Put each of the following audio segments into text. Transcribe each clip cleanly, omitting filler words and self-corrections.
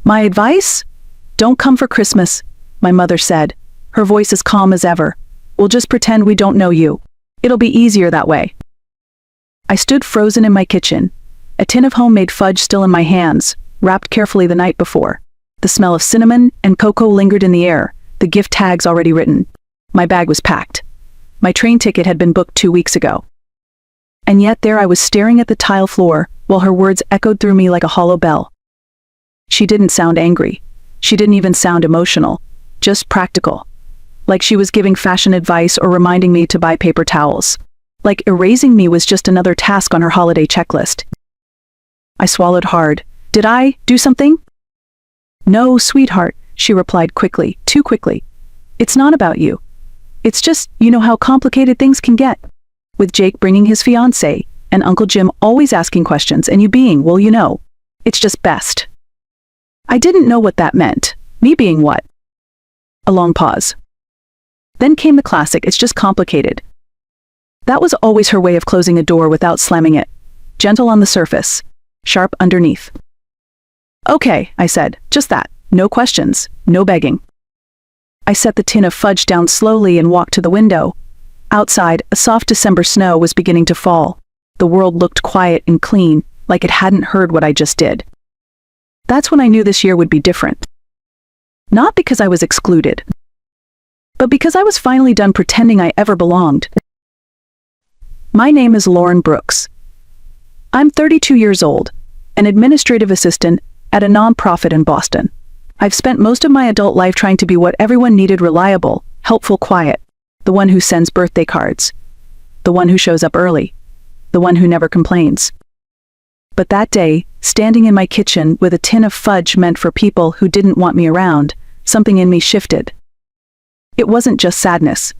My advice? Don't come for Christmas, my mother said, her voice as calm as ever. We'll just pretend we don't know you. It'll be easier that way. I stood frozen in my kitchen, a tin of homemade fudge still in my hands, wrapped carefully the night before. The smell of cinnamon and cocoa lingered in the air, the gift tags already written. My bag was packed. My train ticket had been booked 2 weeks ago. And yet there I was staring at the tile floor, while her words echoed through me like a hollow bell. She didn't sound angry. She didn't even sound emotional, just practical. Like she was giving fashion advice or reminding me to buy paper towels. Like erasing me was just another task on her holiday checklist. I swallowed hard. Did I do something? No, sweetheart, she replied quickly, too quickly. It's not about you. It's just, you know how complicated things can get. With Jake bringing his fiancée, and Uncle Jim always asking questions, and you being, well, you know. It's just best. I didn't know what that meant. Me being what? A long pause. Then came the classic, it's just complicated. That was always her way of closing a door without slamming it. Gentle on the surface, sharp underneath. Okay, I said, just that. No questions, no begging. I set the tin of fudge down slowly and walked to the window. Outside, a soft December snow was beginning to fall. The world looked quiet and clean, like it hadn't heard what I just did. That's when I knew this year would be different. Not because I was excluded, but because I was finally done pretending I ever belonged. My name is Lauren Brooks. I'm 32 years old, an administrative assistant at a nonprofit in Boston. I've spent most of my adult life trying to be what everyone needed: reliable, helpful, quiet, the one who sends birthday cards, the one who shows up early, the one who never complains. But that day, standing in my kitchen with a tin of fudge meant for people who didn't want me around, something in me shifted. It wasn't just sadness.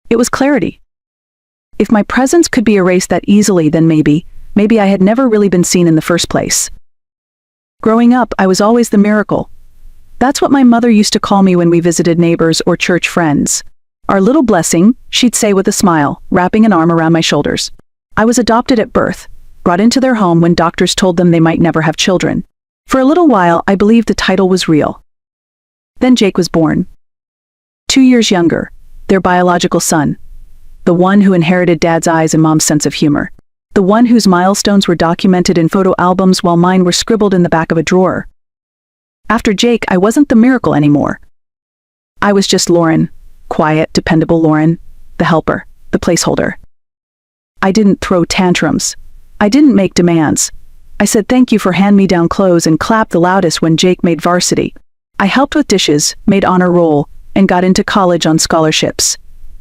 It was clarity. If my presence could be erased that easily, then maybe I had never really been seen in the first place. Growing up, I was always the miracle. That's what my mother used to call me when we visited neighbors or church friends. Our little blessing, she'd say with a smile, wrapping an arm around my shoulders. I was adopted at birth, brought into their home when doctors told them they might never have children. For a little while, I believed the title was real. Then Jake was born. 2 years younger, their biological son. The one who inherited Dad's eyes and Mom's sense of humor. The one whose milestones were documented in photo albums while mine were scribbled in the back of a drawer. After Jake, I wasn't the miracle anymore. I was just Lauren, quiet, dependable Lauren, the helper, the placeholder. I didn't throw tantrums. I didn't make demands. I said thank you for hand-me-down clothes and clapped the loudest when Jake made varsity. I helped with dishes, made honor roll, and got into college on scholarships.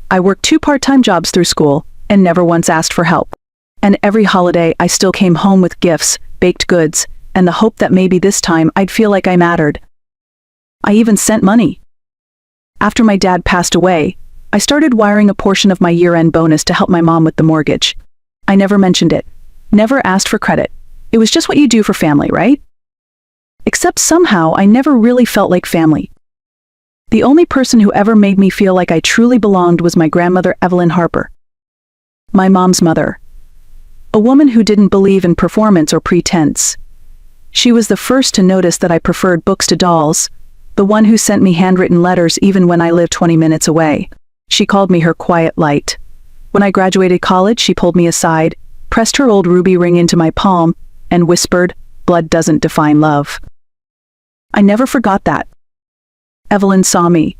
I worked 2 part-time jobs through school and never once asked for help. And every holiday I still came home with gifts, baked goods, and the hope that maybe this time I'd feel like I mattered. I even sent money. After my dad passed away, I started wiring a portion of my year-end bonus to help my mom with the mortgage. I never mentioned it, never asked for credit. It was just what you do for family, right? Except somehow I never really felt like family. The only person who ever made me feel like I truly belonged was my grandmother, Evelyn Harper. My mom's mother. A woman who didn't believe in performance or pretense. She was the first to notice that I preferred books to dolls, the one who sent me handwritten letters even when I lived 20 minutes away. She called me her quiet light. When I graduated college, she pulled me aside, pressed her old ruby ring into my palm, and whispered, "Blood doesn't define love." I never forgot that. Evelyn saw me.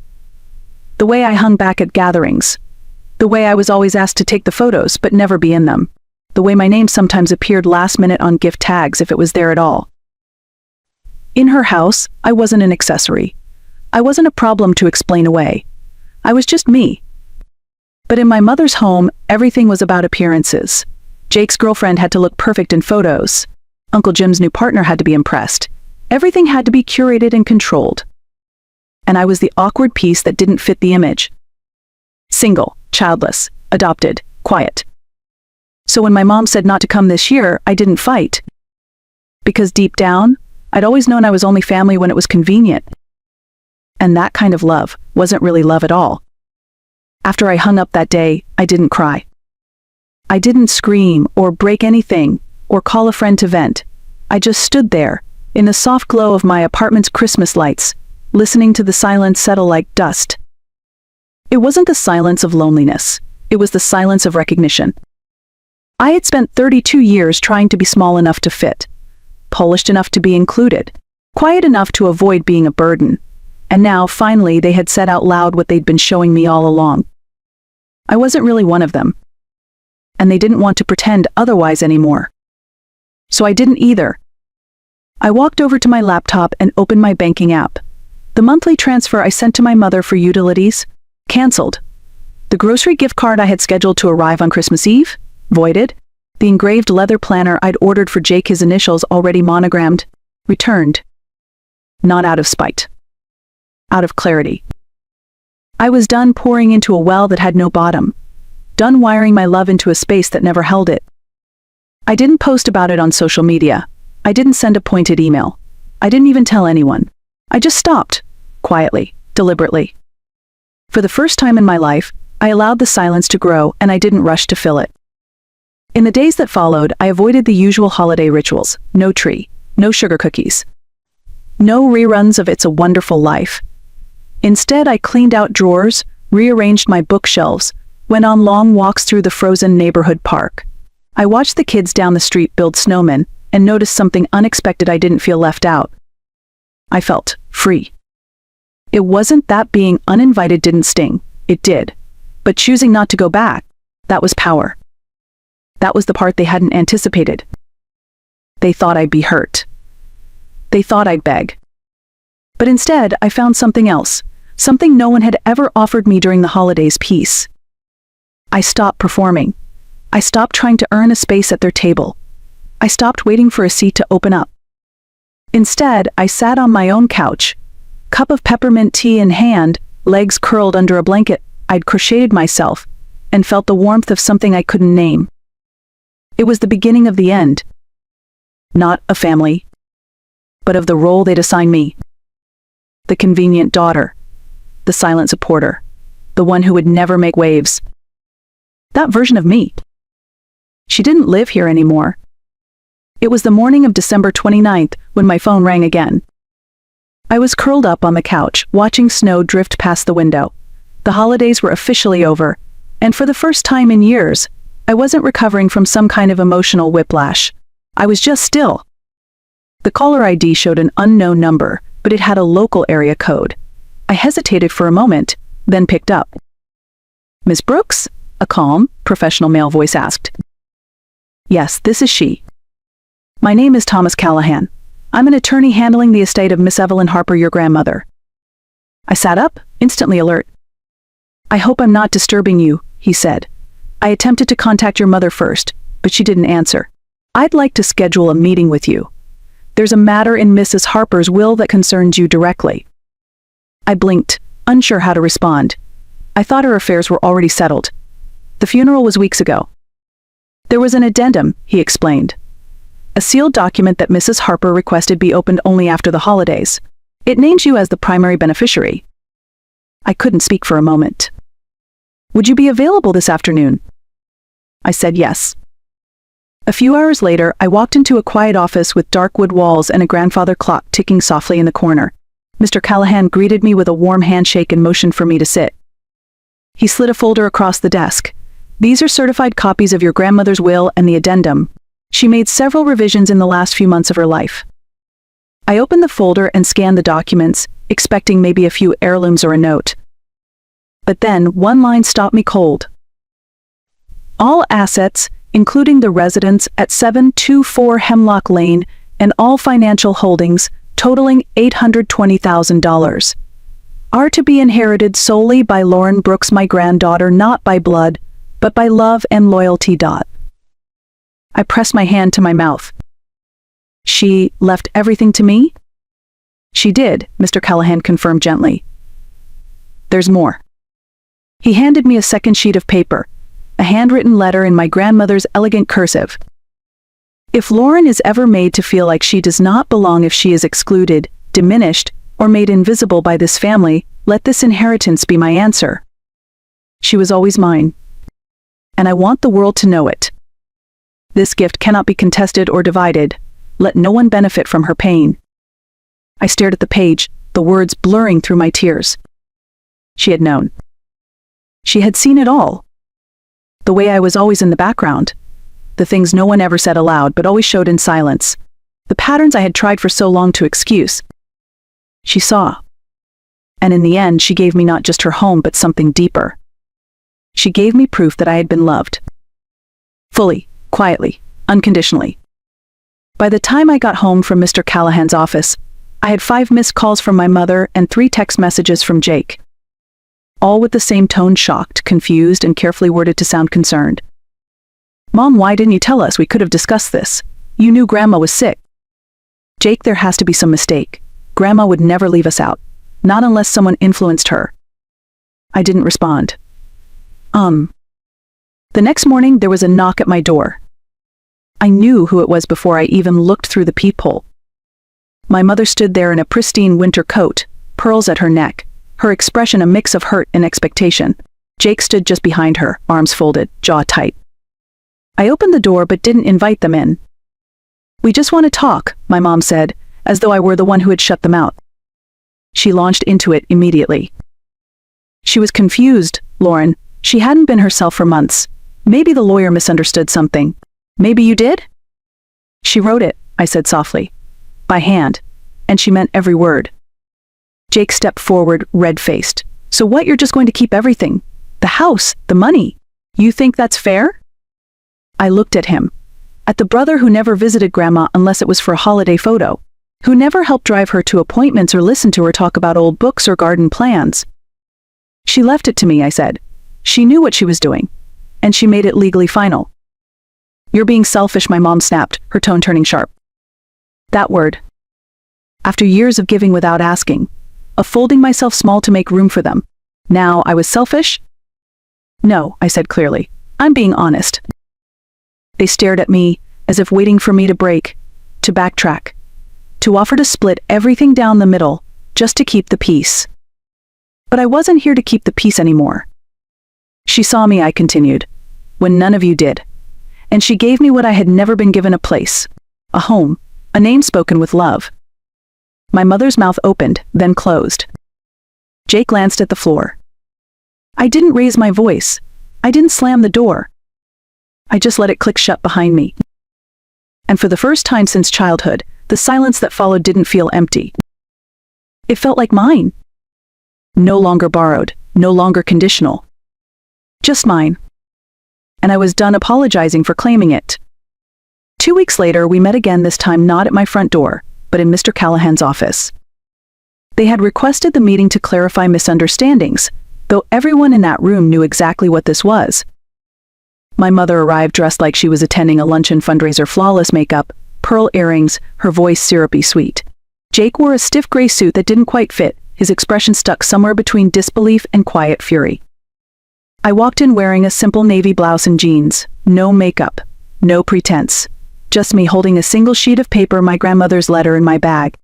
The way I hung back at gatherings. The way I was always asked to take the photos but never be in them. The way my name sometimes appeared last minute on gift tags if it was there at all. In her house, I wasn't an accessory. I wasn't a problem to explain away. I was just me. But in my mother's home, everything was about appearances. Jake's girlfriend had to look perfect in photos. Uncle Jim's new partner had to be impressed. Everything had to be curated and controlled. And I was the awkward piece that didn't fit the image. Single, childless, adopted, quiet. So when my mom said not to come this year, I didn't fight. Because deep down, I'd always known I was only family when it was convenient. And that kind of love wasn't really love at all. After I hung up that day, I didn't cry. I didn't scream or break anything or call a friend to vent. I just stood there, in the soft glow of my apartment's Christmas lights, listening to the silence settle like dust. It wasn't the silence of loneliness. It was the silence of recognition. I had spent 32 years trying to be small enough to fit, polished enough to be included, quiet enough to avoid being a burden, and now, finally, they had said out loud what they'd been showing me all along. I wasn't really one of them, and they didn't want to pretend otherwise anymore. So I didn't either. I walked over to my laptop and opened my banking app. The monthly transfer I sent to my mother for utilities? Cancelled. The grocery gift card I had scheduled to arrive on Christmas Eve? Voided. The engraved leather planner I'd ordered for Jake, his initials already monogrammed? Returned. Not out of spite. Out of clarity. I was done pouring into a well that had no bottom. Done wiring my love into a space that never held it. I didn't post about it on social media. I didn't send a pointed email. I didn't even tell anyone. I just stopped. Quietly. Deliberately. For the first time in my life, I allowed the silence to grow, and I didn't rush to fill it. In the days that followed, I avoided the usual holiday rituals. No tree. No sugar cookies. No reruns of It's a Wonderful Life. Instead, I cleaned out drawers, rearranged my bookshelves, went on long walks through the frozen neighborhood park. I watched the kids down the street build snowmen, and noticed something unexpected. I didn't feel left out. I felt free. It wasn't that being uninvited didn't sting. It did. But choosing not to go back, that was power. That was the part they hadn't anticipated. They thought I'd be hurt. They thought I'd beg. But instead, I found something else, something no one had ever offered me during the holidays: peace. I stopped performing. I stopped trying to earn a space at their table. I stopped waiting for a seat to open up. Instead, I sat on my own couch, cup of peppermint tea in hand, legs curled under a blanket I'd crocheted myself, and felt the warmth of something I couldn't name. It was the beginning of the end. Not a family, but of the role they'd assigned me. The convenient daughter, the silent supporter, the one who would never make waves. That version of me. She didn't live here anymore. It was the morning of December 29th when my phone rang again. I was curled up on the couch, watching snow drift past the window. The holidays were officially over, and for the first time in years, I wasn't recovering from some kind of emotional whiplash. I was just still. The caller ID showed an unknown number, but it had a local area code. I hesitated for a moment, then picked up. "Miss Brooks?" a calm, professional male voice asked. "Yes, this is she. My name is Thomas Callahan. I'm an attorney handling the estate of Miss Evelyn Harper, your grandmother." I sat up, instantly alert. "I hope I'm not disturbing you," he said. "I attempted to contact your mother first, but she didn't answer. I'd like to schedule a meeting with you. There's a matter in Mrs. Harper's will that concerns you directly." I blinked, unsure how to respond. I thought her affairs were already settled. The funeral was weeks ago. "There was an addendum," he explained. "A sealed document that Mrs. Harper requested be opened only after the holidays. It names you as the primary beneficiary." I couldn't speak for a moment. "Would you be available this afternoon?" I said yes. A few hours later, I walked into a quiet office with dark wood walls and a grandfather clock ticking softly in the corner. Mr. Callahan greeted me with a warm handshake and motioned for me to sit. He slid a folder across the desk. "These are certified copies of your grandmother's will and the addendum. She made several revisions in the last few months of her life." I opened the folder and scanned the documents, expecting maybe a few heirlooms or a note. But then one line stopped me cold. "All assets, including the residence at 724 Hemlock Lane, and all financial holdings, totaling $820,000, are to be inherited solely by Lauren Brooks, my granddaughter, not by blood, but by love and loyalty. I pressed my hand to my mouth. "She left everything to me?" "She did," Mr. Callahan confirmed gently. "There's more." He handed me a second sheet of paper, a handwritten letter in my grandmother's elegant cursive. "If Lauren is ever made to feel like she does not belong, if she is excluded, diminished, or made invisible by this family, let this inheritance be my answer. She was always mine. And I want the world to know it. This gift cannot be contested or divided. Let no one benefit from her pain." I stared at the page, the words blurring through my tears. She had known. She had seen it all. The way I was always in the background. The things no one ever said aloud but always showed in silence. The patterns I had tried for so long to excuse. She saw. And in the end, she gave me not just her home but something deeper. She gave me proof that I had been loved. Fully, quietly, unconditionally. By the time I got home from Mr. Callahan's office, I had 5 missed calls from my mother and 3 text messages from Jake. All with the same tone, shocked, confused, and carefully worded to sound concerned. "Mom, why didn't you tell us? We could have discussed this. You knew Grandma was sick." "Jake, there has to be some mistake. Grandma would never leave us out. Not unless someone influenced her." I didn't respond. The next morning, there was a knock at my door. I knew who it was before I even looked through the peephole. My mother stood there in a pristine winter coat, pearls at her neck, her expression a mix of hurt and expectation. Jake stood just behind her, arms folded, jaw tight. I opened the door but didn't invite them in. "We just want to talk," my mom said, as though I were the one who had shut them out. She launched into it immediately. She was confused, Lauren. She hadn't been herself for months. Maybe the lawyer misunderstood something. "Maybe you did?" "She wrote it," I said softly. "By hand. And she meant every word." Jake stepped forward, red-faced. "So what, you're just going to keep everything? The house, the money? You think that's fair?" I looked at him. At the brother who never visited Grandma unless it was for a holiday photo. Who never helped drive her to appointments or listen to her talk about old books or garden plans. "She left it to me," I said. "She knew what she was doing. And she made it legally final." "You're being selfish," my mom snapped, her tone turning sharp. That word. After years of giving without asking, of folding myself small to make room for them, now I was selfish? "No," I said clearly. "I'm being honest." They stared at me, as if waiting for me to break, to backtrack, to offer to split everything down the middle, just to keep the peace. But I wasn't here to keep the peace anymore. "She saw me," I continued, "when none of you did. And she gave me what I had never been given, a place, a home, a name spoken with love." My mother's mouth opened, then closed. Jake glanced at the floor. I didn't raise my voice. I didn't slam the door. I just let it click shut behind me. And for the first time since childhood, the silence that followed didn't feel empty. It felt like mine. No longer borrowed, no longer conditional. Just mine. And I was done apologizing for claiming it. 2 weeks later, we met again, this time not at my front door, but in Mr. Callahan's office. They had requested the meeting to clarify misunderstandings, though everyone in that room knew exactly what this was. My mother arrived dressed like she was attending a luncheon fundraiser, flawless makeup, pearl earrings, her voice syrupy sweet. Jake wore a stiff gray suit that didn't quite fit, his expression stuck somewhere between disbelief and quiet fury. I walked in wearing a simple navy blouse and jeans, no makeup, no pretense, just me holding a single sheet of paper, my grandmother's letter, in my bag.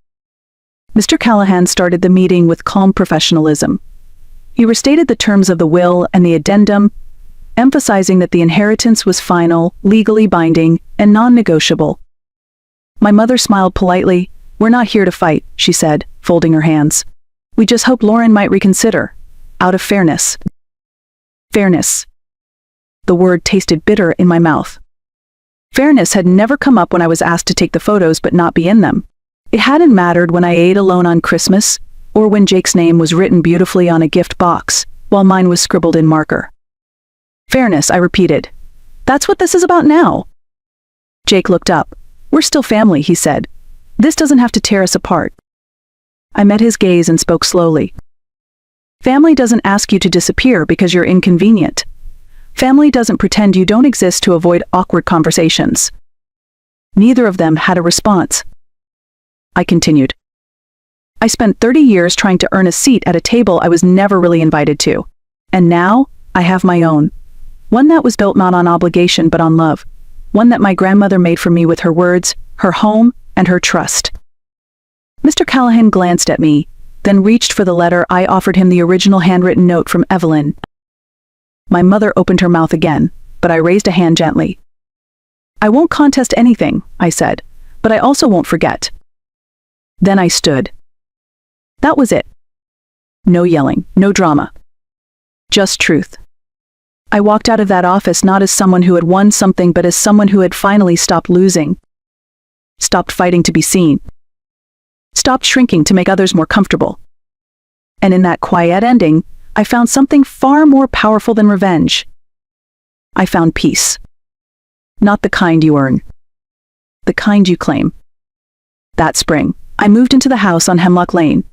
Mr. Callahan started the meeting with calm professionalism. He restated the terms of the will and the addendum, emphasizing that the inheritance was final, legally binding, and non-negotiable. My mother smiled politely. "We're not here to fight," she said, folding her hands. "We just hope Lauren might reconsider, out of fairness." Fairness. The word tasted bitter in my mouth. Fairness had never come up when I was asked to take the photos but not be in them. It hadn't mattered when I ate alone on Christmas, or when Jake's name was written beautifully on a gift box, while mine was scribbled in marker. Fairness, I repeated. "That's what this is about now." Jake looked up. "We're still family," he said. "This doesn't have to tear us apart." I met his gaze and spoke slowly. Family doesn't ask you to disappear because you're inconvenient. Family doesn't pretend you don't exist to avoid awkward conversations. Neither of them had a response. I continued. "I spent 30 years trying to earn a seat at a table I was never really invited to. And now, I have my own. One that was built not on obligation but on love. One that my grandmother made for me with her words, her home, and her trust." Mr. Callahan glanced at me, then reached for the letter. I offered him the original handwritten note from Evelyn. My mother opened her mouth again, but I raised a hand gently. "I won't contest anything," I said, "but I also won't forget." Then I stood. That was it. No yelling, no drama. Just truth. I walked out of that office not as someone who had won something but as someone who had finally stopped losing. Stopped fighting to be seen. Stopped shrinking to make others more comfortable. And in that quiet ending, I found something far more powerful than revenge. I found peace. Not the kind you earn. The kind you claim. That spring, I moved into the house on Hemlock Lane.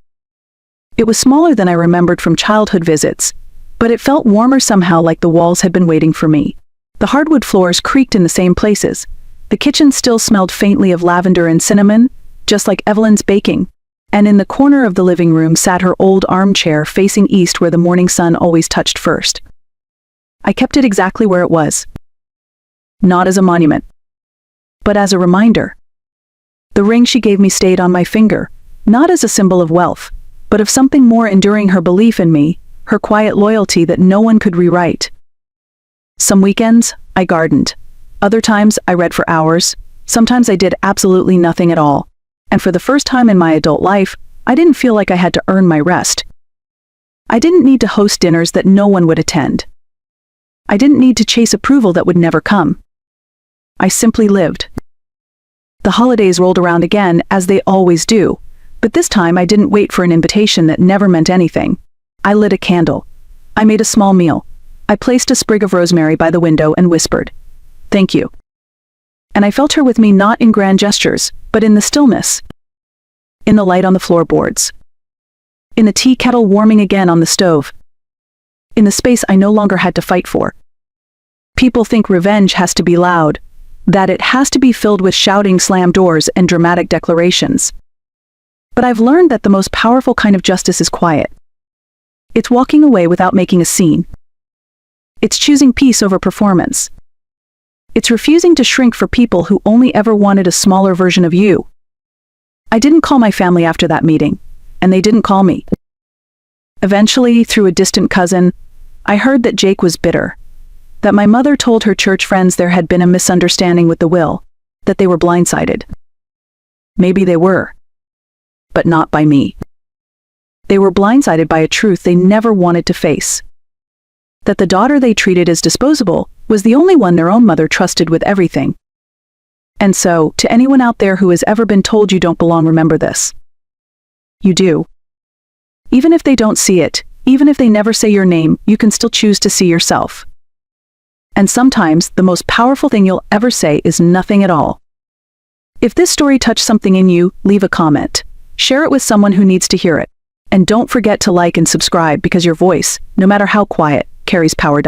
It was smaller than I remembered from childhood visits, but it felt warmer somehow, like the walls had been waiting for me. The hardwood floors creaked in the same places. The kitchen still smelled faintly of lavender and cinnamon, just like Evelyn's baking. And in the corner of the living room sat her old armchair facing east, where the morning sun always touched first. I kept it exactly where it was. Not as a monument, but as a reminder. The ring she gave me stayed on my finger, not as a symbol of wealth, but of something more enduring: her belief in me, her quiet loyalty that no one could rewrite. Some weekends, I gardened. Other times, I read for hours. Sometimes I did absolutely nothing at all. And for the first time in my adult life, I didn't feel like I had to earn my rest. I didn't need to host dinners that no one would attend. I didn't need to chase approval that would never come. I simply lived. The holidays rolled around again, as they always do, but this time I didn't wait for an invitation that never meant anything. I lit a candle. I made a small meal. I placed a sprig of rosemary by the window and whispered, "Thank you." And I felt her with me, not in grand gestures, but in the stillness. In the light on the floorboards. In the tea kettle warming again on the stove. In the space I no longer had to fight for. People think revenge has to be loud, that it has to be filled with shouting, slam doors, and dramatic declarations. But I've learned that the most powerful kind of justice is quiet. It's walking away without making a scene. It's choosing peace over performance. It's refusing to shrink for people who only ever wanted a smaller version of you. I didn't call my family after that meeting, and they didn't call me. Eventually, through a distant cousin, I heard that Jake was bitter. That my mother told her church friends there had been a misunderstanding with the will, that they were blindsided. Maybe they were, but not by me. They were blindsided by a truth they never wanted to face. That the daughter they treated as disposable was the only one their own mother trusted with everything. And so, to anyone out there who has ever been told you don't belong, remember this. You do. Even if they don't see it, even if they never say your name, you can still choose to see yourself. And sometimes, the most powerful thing you'll ever say is nothing at all. If this story touched something in you, leave a comment. Share it with someone who needs to hear it. And don't forget to like and subscribe, because your voice, no matter how quiet, carries power.